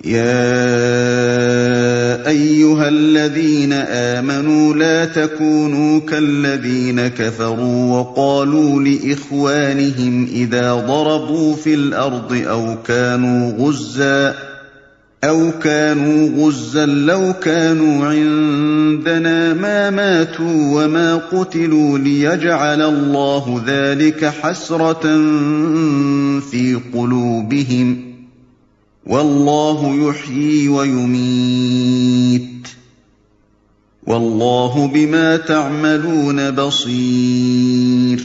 يا أيها الذين آمنوا لا تكونوا كالذين كفروا وقالوا لإخوانهم إذا ضربوا في الأرض أو كانوا غزا لو كانوا عندنا ما ماتوا وما قتلوا ليجعل الله ذلك حسرة في قلوبهم والله يحيي ويميت والله بما تعملون بصير۔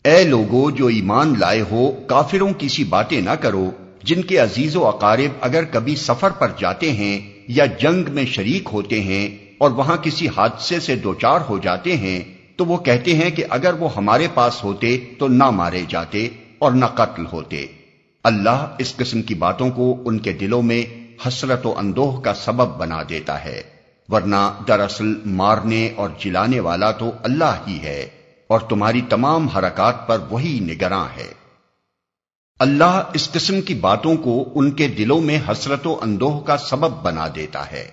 اے لوگو جو ایمان لائے ہو، کافروں کی سی باتیں نہ کرو جن کے عزیز و اقارب اگر کبھی سفر پر جاتے ہیں یا جنگ میں شریک ہوتے ہیں اور وہاں کسی حادثے سے دوچار ہو جاتے ہیں تو وہ کہتے ہیں کہ اگر وہ ہمارے پاس ہوتے تو نہ مارے جاتے اور نہ قتل ہوتے۔ اللہ اس قسم کی باتوں کو ان کے دلوں میں حسرت و اندوہ کا سبب بنا دیتا ہے، ورنہ دراصل مارنے اور جلانے والا تو اللہ ہی ہے اور تمہاری تمام حرکات پر وہی نگراں ہے۔ اللہ اس قسم کی باتوں کو ان کے دلوں میں حسرت و اندوہ کا سبب بنا دیتا ہے،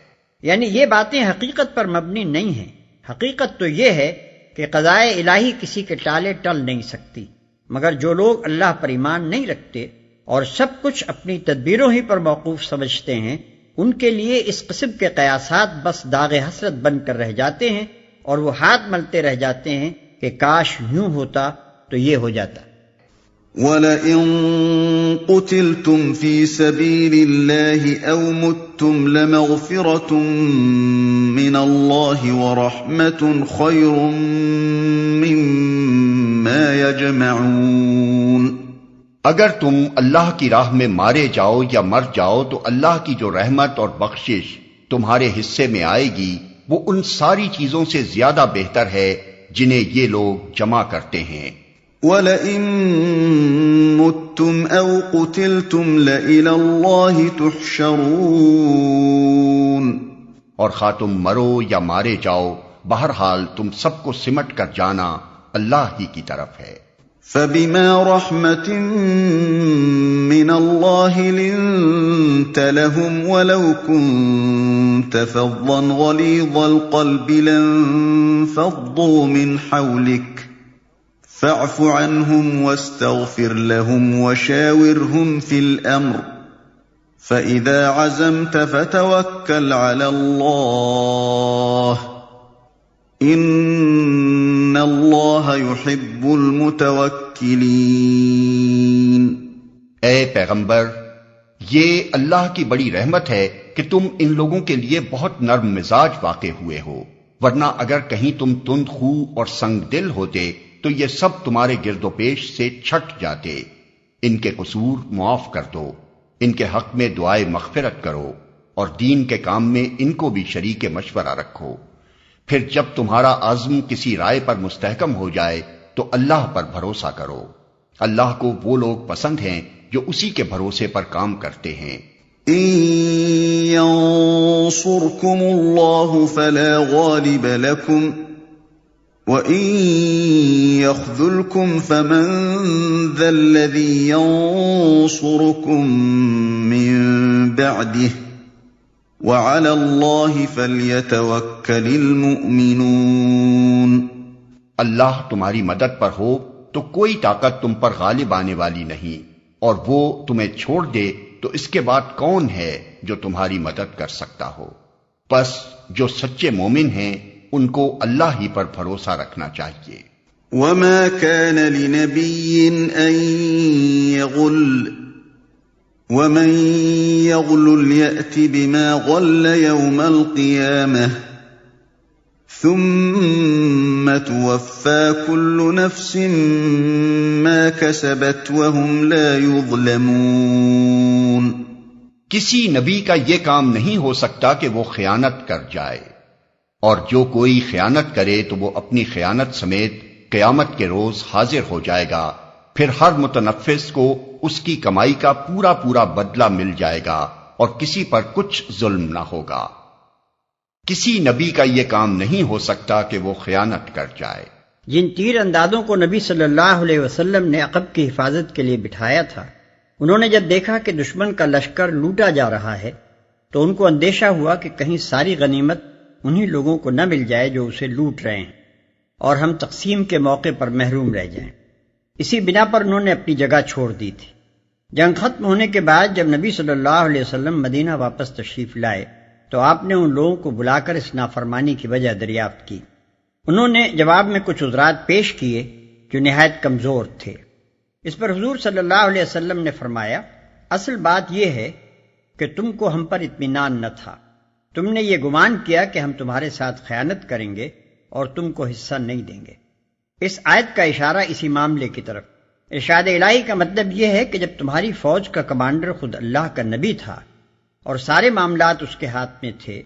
یعنی یہ باتیں حقیقت پر مبنی نہیں ہیں۔ حقیقت تو یہ ہے کہ قضائے الہی کسی کے ٹالے ٹل نہیں سکتی، مگر جو لوگ اللہ پر ایمان نہیں رکھتے اور سب کچھ اپنی تدبیروں ہی پر موقوف سمجھتے ہیں، ان کے لیے اس قسم کے قیاسات بس داغ حسرت بن کر رہ جاتے ہیں اور وہ ہاتھ ملتے رہ جاتے ہیں کہ کاش یوں ہوتا تو یہ ہو جاتا۔ وَلَئِن قُتِلْتُمْ فِي سَبِيلِ اللَّهِ أَوْ مُتُّمْ لَمَغْفِرَةٌ مِّنَ اللَّهِ وَرَحْمَةٌ خَيْرٌ مِّمَّا يَجْمَعُونَ۔ اگر تم اللہ کی راہ میں مارے جاؤ یا مر جاؤ تو اللہ کی جو رحمت اور بخشش تمہارے حصے میں آئے گی وہ ان ساری چیزوں سے زیادہ بہتر ہے جنہیں یہ لوگ جمع کرتے ہیں۔ وَلَئِن مُتُّمْ أَوْ قُتِلْتُمْ لَإِلَى اللَّهِ تُحْشَرُونَ۔ اور خواہ تم مرو یا مارے جاؤ، بہرحال تم سب کو سمٹ کر جانا اللہ ہی کی طرف ہے۔ فَبِمَا رَحْمَةٍ مِّنَ اللَّهِ لِنتَ لَهُمْ وَلَوْ كُنتَ فَظًّا غَلِيظَ الْقَلْبِ لَانفَضُّوا مِنْ حَوْلِكَ فَاعْفُ عَنْهُمْ وَاسْتَغْفِرْ لَهُمْ وَشَاوِرْهُمْ فِي الْأَمْرِ فَإِذَا عَزَمْتَ فَتَوَكَّلْ عَلَى اللَّهِ إِنَّ اللَّهَ يُحِبُّ الْمُتَوَكِّلِينَ۔ اے پیغمبر، یہ اللہ کی بڑی رحمت ہے کہ تم ان لوگوں کے لیے بہت نرم مزاج واقع ہوئے ہو، ورنہ اگر کہیں تم تند خو اور سنگ دل ہوتے تو یہ سب تمہارے گرد و پیش سے چھٹ جاتے۔ ان کے قصور معاف کر دو، ان کے حق میں دعائے مغفرت کرو اور دین کے کام میں ان کو بھی شریک مشورہ رکھو۔ پھر جب تمہارا عزم کسی رائے پر مستحکم ہو جائے تو اللہ پر بھروسہ کرو۔ اللہ کو وہ لوگ پسند ہیں جو اسی کے بھروسے پر کام کرتے ہیں۔ إِن يَنصُرْكُمُ اللَّهُ فَلَا غَالِبَ لَكُمْ وَإِن يَخْذُلْكُمْ فَمَن ذَا الَّذِي يَنصُرُكُم مِّن بَعْدِهِ وَعَلَى اللَّهِ فَلْيَتَوَكَّلِ الْمُؤْمِنُونَ۔ اللہ تمہاری مدد پر ہو تو کوئی طاقت تم پر غالب آنے والی نہیں، اور وہ تمہیں چھوڑ دے تو اس کے بعد کون ہے جو تمہاری مدد کر سکتا ہو؟ پس جو سچے مومن ہیں ان کو اللہ ہی پر بھروسہ رکھنا چاہیے۔ وَمَا كَانَ لِنَبِيٍّ أَن يَغُلَّ وَمَن يَغْلُلْ يَأْتِ بِمَا غَلَّ يَوْمَ الْقِيَامَةِ ثُمَّ تُوَفَّى كُلُّ نَفْسٍ مَا كَسَبَتْ وَهُمْ لَا يُظْلَمُونَ۔ کسی نبی کا یہ کام نہیں ہو سکتا کہ وہ خیانت کر جائے، اور جو کوئی خیانت کرے تو وہ اپنی خیانت سمیت قیامت کے روز حاضر ہو جائے گا، پھر ہر متنفس کو اس کی کمائی کا پورا پورا بدلہ مل جائے گا اور کسی پر کچھ ظلم نہ ہوگا۔ کسی نبی کا یہ کام نہیں ہو سکتا کہ وہ خیانت کر جائے۔ جن تیر اندازوں کو نبی صلی اللہ علیہ وسلم نے عقب کی حفاظت کے لیے بٹھایا تھا، انہوں نے جب دیکھا کہ دشمن کا لشکر لوٹا جا رہا ہے تو ان کو اندیشہ ہوا کہ کہیں ساری غنیمت انہی لوگوں کو نہ مل جائے جو اسے لوٹ رہے ہیں اور ہم تقسیم کے موقع پر محروم رہ جائیں۔ اسی بنا پر انہوں نے اپنی جگہ چھوڑ دی تھی۔ جنگ ختم ہونے کے بعد جب نبی صلی اللہ علیہ وسلم مدینہ واپس تشریف لائے تو آپ نے ان لوگوں کو بلا کر اس نافرمانی کی وجہ دریافت کی۔ انہوں نے جواب میں کچھ عذرات پیش کیے جو نہایت کمزور تھے۔ اس پر حضور صلی اللہ علیہ وسلم نے فرمایا، اصل بات یہ ہے کہ تم کو ہم پر اطمینان نہ تھا، تم نے یہ گمان کیا کہ ہم تمہارے ساتھ خیانت کریں گے اور تم کو حصہ نہیں دیں گے۔ اس آیت کا اشارہ اسی معاملے کی طرف۔ ارشاد الہی کا مطلب یہ ہے کہ جب تمہاری فوج کا کمانڈر خود اللہ کا نبی تھا اور سارے معاملات اس کے ہاتھ میں تھے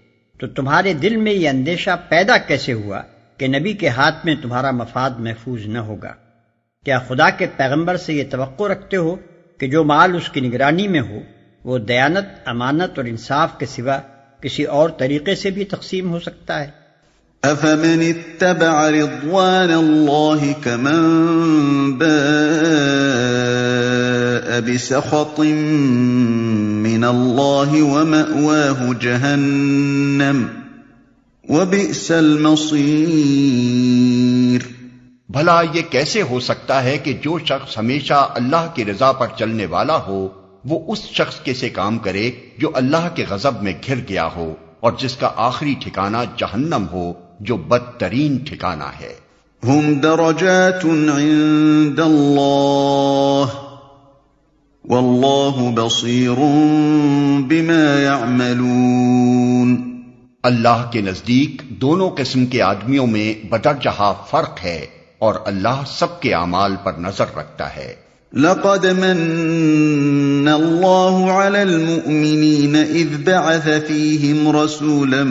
تو تمہارے دل میں یہ اندیشہ پیدا کیسے ہوا کہ نبی کے ہاتھ میں تمہارا مفاد محفوظ نہ ہوگا؟ کیا خدا کے پیغمبر سے یہ توقع رکھتے ہو کہ جو مال اس کی نگرانی میں ہو وہ دیانت، امانت اور انصاف کے سوا کسی اور طریقے سے بھی تقسیم ہو سکتا ہے؟ أَفَمَنِ اتَّبَعَ رِضْوَانَ اللَّهِ كَمَن بَاءَ بِسَخَطٍ مِّنَ اللَّهِ وَمَأْوَاهُ جَهَنَّمُ وَبِئْسَ الْمَصِيرُ۔ بھلا یہ کیسے ہو سکتا ہے کہ جو شخص ہمیشہ اللہ کی رضا پر چلنے والا ہو وہ اس شخص کے سے کام کرے جو اللہ کے غضب میں گھر گیا ہو اور جس کا آخری ٹھکانہ جہنم ہو جو بدترین ٹھکانہ ہے۔ ہم درجات عند اللہ واللہ بصیر بما يعملون۔ اللہ کے نزدیک دونوں قسم کے آدمیوں میں بدرجہ فرق ہے اور اللہ سب کے اعمال پر نظر رکھتا ہے۔ لقد من الله على المؤمنين إذ بعث فيهم رسولا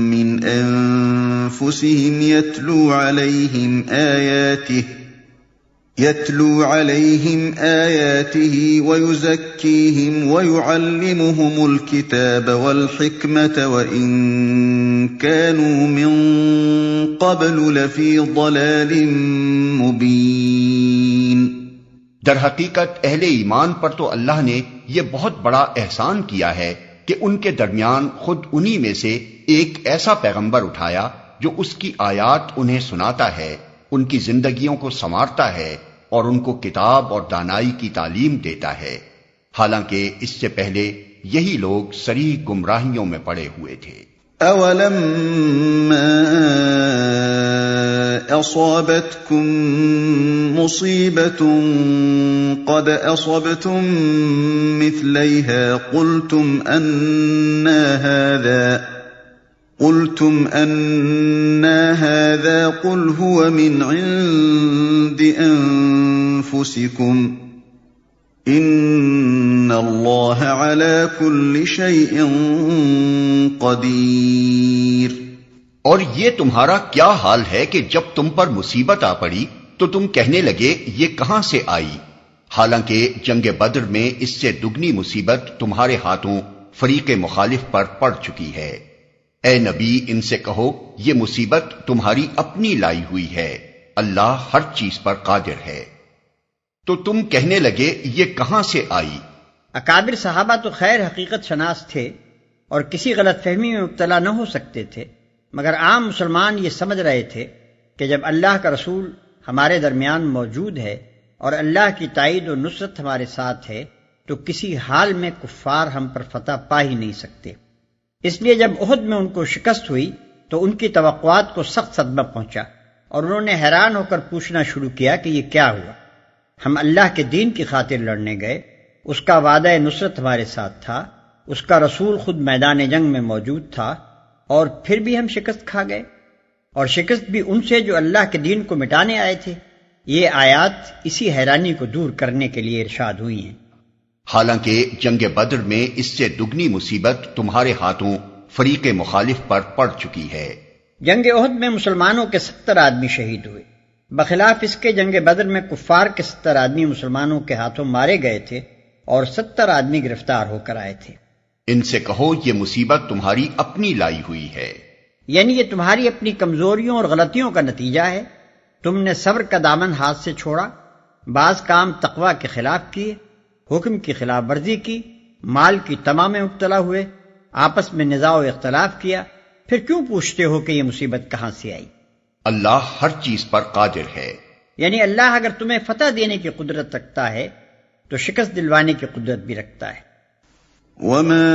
من أنفسهم يتلو عليهم آياته ويزكيهم ويعلمهم الكتاب والحكمة وإن كانوا من قبل لفي ضلال مبين۔ در حقیقت اہل ایمان پر تو اللہ نے یہ بہت بڑا احسان کیا ہے کہ ان کے درمیان خود انہی میں سے ایک ایسا پیغمبر اٹھایا جو اس کی آیات انہیں سناتا ہے، ان کی زندگیوں کو سنوارتا ہے اور ان کو کتاب اور دانائی کی تعلیم دیتا ہے، حالانکہ اس سے پہلے یہی لوگ صریح گمراہیوں میں پڑے ہوئے تھے۔ أَوَلَمَّا أَصَابَتْكُم مُّصِيبَةٌ قَدْ أَصَبْتُم مِّثْلَيْهَا قُلْتُمْ أَنَّىٰ هَٰذَا قُلْ هُوَ مِنْ عِندِ أَنفُسِكُمْ إِنَّ اللَّهَ عَلَىٰ كُلِّ شَيْءٍ قَدِيرٌ۔ اور یہ تمہارا کیا حال ہے کہ جب تم پر مصیبت آ پڑی تو تم کہنے لگے یہ کہاں سے آئی، حالانکہ جنگ بدر میں اس سے دگنی مصیبت تمہارے ہاتھوں فریق مخالف پر پڑ چکی ہے۔ اے نبی ان سے کہو یہ مصیبت تمہاری اپنی لائی ہوئی ہے، اللہ ہر چیز پر قادر ہے۔ تو تم کہنے لگے یہ کہاں سے آئی؟ اکابر صحابہ تو خیر حقیقت شناس تھے اور کسی غلط فہمی میں مبتلا نہ ہو سکتے تھے، مگر عام مسلمان یہ سمجھ رہے تھے کہ جب اللہ کا رسول ہمارے درمیان موجود ہے اور اللہ کی تائید و نصرت ہمارے ساتھ ہے تو کسی حال میں کفار ہم پر فتح پا ہی نہیں سکتے۔ اس لیے جب احد میں ان کو شکست ہوئی تو ان کی توقعات کو سخت صدمہ پہنچا اور انہوں نے حیران ہو کر پوچھنا شروع کیا کہ یہ کیا ہوا؟ ہم اللہ کے دین کی خاطر لڑنے گئے، اس کا وعدہ نصرت ہمارے ساتھ تھا، اس کا رسول خود میدان جنگ میں موجود تھا اور پھر بھی ہم شکست کھا گئے، اور شکست بھی ان سے جو اللہ کے دین کو مٹانے آئے تھے۔ یہ آیات اسی حیرانی کو دور کرنے کے لیے ارشاد ہوئی ہیں۔ حالانکہ جنگ بدر میں اس سے دگنی مصیبت تمہارے ہاتھوں فریق مخالف پر پڑ چکی ہے۔ جنگ احد میں مسلمانوں کے 70 آدمی شہید ہوئے، بخلاف اس کے جنگ بدر میں کفار کے 70 آدمی مسلمانوں کے ہاتھوں مارے گئے تھے اور 70 آدمی گرفتار ہو کر آئے تھے۔ ان سے کہو یہ مصیبت تمہاری اپنی لائی ہوئی ہے، یعنی یہ تمہاری اپنی کمزوریوں اور غلطیوں کا نتیجہ ہے۔ تم نے صبر کا دامن ہاتھ سے چھوڑا، بعض کام تقوی کے خلاف کیے، حکم کی خلاف ورزی کی، مال کی تما میں مبتلا ہوئے، آپس میں نزاع و اختلاف کیا، پھر کیوں پوچھتے ہو کہ یہ مصیبت کہاں سے آئی؟ اللہ ہر چیز پر قادر ہے۔ یعنی اللہ اگر تمہیں فتح دینے کی قدرت رکھتا ہے تو شکست دلوانے کی قدرت بھی رکھتا ہے۔ وما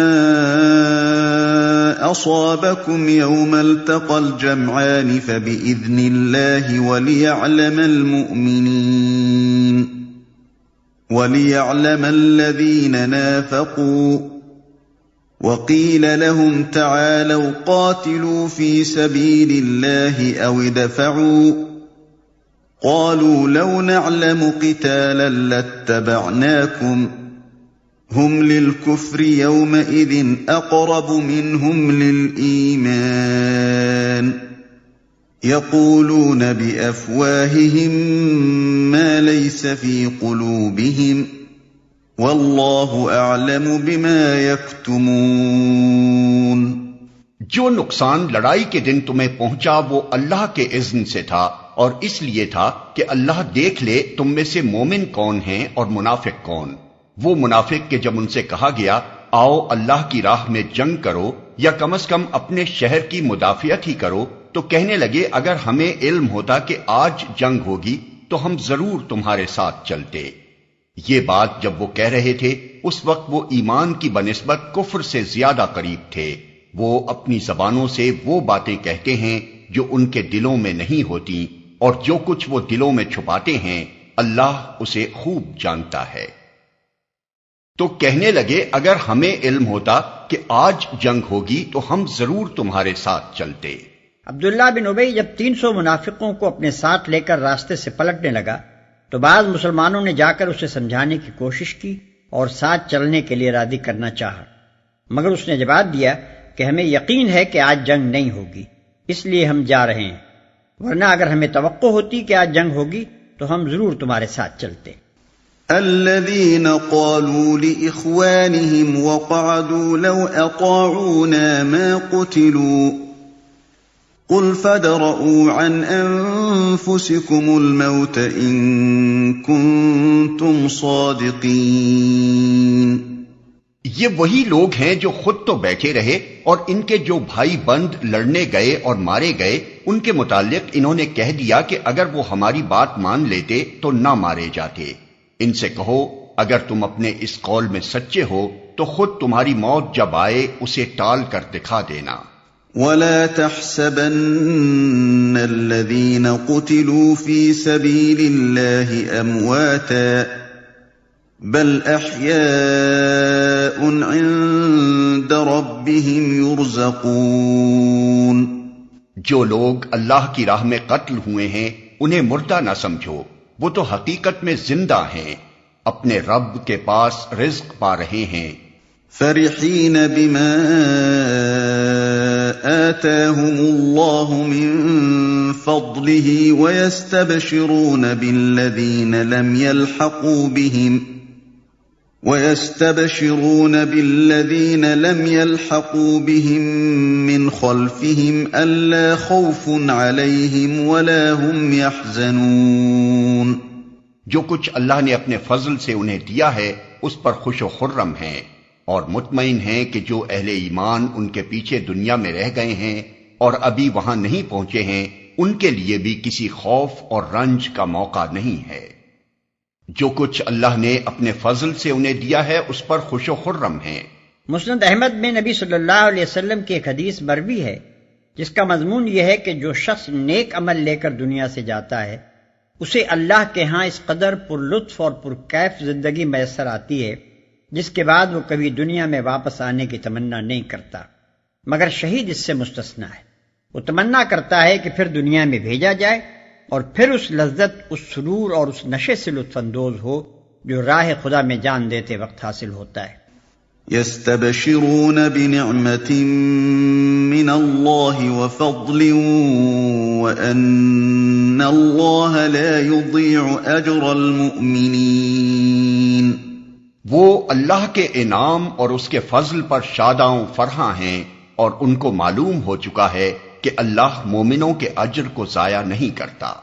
أصابكم يوم التقى الجمعان فبإذن الله وليعلم الذين نافقوا وقيل لهم تعالوا قاتلوا في سبيل الله أو ادفعوا قالوا لو نعلم قتالا لاتبعناكم هم للكفر يومئذ أقرب منهم للإيمان يقولون بأفواههم ما ليس في قلوبهم والله أعلم بما يكتمون۔ جو نقصان لڑائی کے دن تمہیں پہنچا وہ اللہ کے اذن سے تھا، اور اس لیے تھا کہ اللہ دیکھ لے تم میں سے مومن کون ہیں اور منافق کون۔ وہ منافق کہ جب ان سے کہا گیا آؤ اللہ کی راہ میں جنگ کرو یا کم از کم اپنے شہر کی مدافعت ہی کرو، تو کہنے لگے اگر ہمیں علم ہوتا کہ آج جنگ ہوگی تو ہم ضرور تمہارے ساتھ چلتے۔ یہ بات جب وہ کہہ رہے تھے اس وقت وہ ایمان کی بنسبت کفر سے زیادہ قریب تھے۔ وہ اپنی زبانوں سے وہ باتیں کہتے ہیں جو ان کے دلوں میں نہیں ہوتی، اور جو کچھ وہ دلوں میں چھپاتے ہیں اللہ اسے خوب جانتا ہے۔ تو کہنے لگے اگر ہمیں علم ہوتا کہ آج جنگ ہوگی تو ہم ضرور تمہارے ساتھ چلتے۔ عبداللہ بن ابی جب 300 منافقوں کو اپنے ساتھ لے کر راستے سے پلٹنے لگا تو بعض مسلمانوں نے جا کر اسے سمجھانے کی کوشش کی اور ساتھ چلنے کے لیے راضی کرنا چاہا، مگر اس نے جواب دیا کہ ہمیں یقین ہے کہ آج جنگ نہیں ہوگی، اس لیے ہم جا رہے ہیں، ورنہ اگر ہمیں توقع ہوتی کہ آج جنگ ہوگی تو ہم ضرور تمہارے ساتھ چلتے۔ الذين قالوا لإخوانهم وقعدوا لو أطاعونا ما قتلوا قل فادرءوا عن أنفسكم الموت إن كنتم صادقين۔ یہ وہی لوگ ہیں جو خود تو بیٹھے رہے اور ان کے جو بھائی بند لڑنے گئے اور مارے گئے ان کے متعلق انہوں نے کہہ دیا کہ اگر وہ ہماری بات مان لیتے تو نہ مارے جاتے۔ ان سے کہو اگر تم اپنے اس قول میں سچے ہو تو خود تمہاری موت جب آئے اسے ٹال کر دکھا دینا۔ وَلَا تَحْسَبَنَّ الَّذِينَ قُتِلُوا فِي سَبِيلِ اللَّهِ أَمْوَاتًا بَلْ أَحْيَاءٌ عِندَ رَبِّهِمْ يُرْزَقُونَ۔ جو لوگ اللہ کی راہ میں قتل ہوئے ہیں انہیں مردہ نہ سمجھو، وہ تو حقیقت میں زندہ ہیں، اپنے رب کے پاس رزق پا رہے ہیں۔ فرحین بما آتاهم اللہ من فضله ويستبشرون بالذین لم يلحقوا بهم من خلفهم ألا خوف علیہم ولا هم يحزنون۔ جو کچھ اللہ نے اپنے فضل سے انہیں دیا ہے اس پر خوش و خرم ہیں اور مطمئن ہیں کہ جو اہل ایمان ان کے پیچھے دنیا میں رہ گئے ہیں اور ابھی وہاں نہیں پہنچے ہیں ان کے لیے بھی کسی خوف اور رنج کا موقع نہیں ہے۔ جو کچھ اللہ نے اپنے فضل سے انہیں دیا ہے اس پر خوش و خرم ہیں۔ مسند احمد میں نبی صلی اللہ علیہ وسلم کی ایک حدیث مروی ہے جس کا مضمون یہ ہے کہ جو شخص نیک عمل لے کر دنیا سے جاتا ہے اسے اللہ کے ہاں اس قدر پر لطف اور پر کیف زندگی میسر آتی ہے جس کے بعد وہ کبھی دنیا میں واپس آنے کی تمنا نہیں کرتا، مگر شہید اس سے مستثنا ہے۔ وہ تمنا کرتا ہے کہ پھر دنیا میں بھیجا جائے اور پھر اس لذت، اس سرور اور اس نشے سے لطف اندوز ہو جو راہ خدا میں جان دیتے وقت حاصل ہوتا ہے۔ يستبشرون بنعمة من الله وفضل وأن الله لا يضيع أجر المؤمنين۔ وہ اللہ کے انعام اور اس کے فضل پر شاداں و فرحاں ہیں اور ان کو معلوم ہو چکا ہے کہ اللہ مومنوں کے اجر کو ضائع نہیں کرتا۔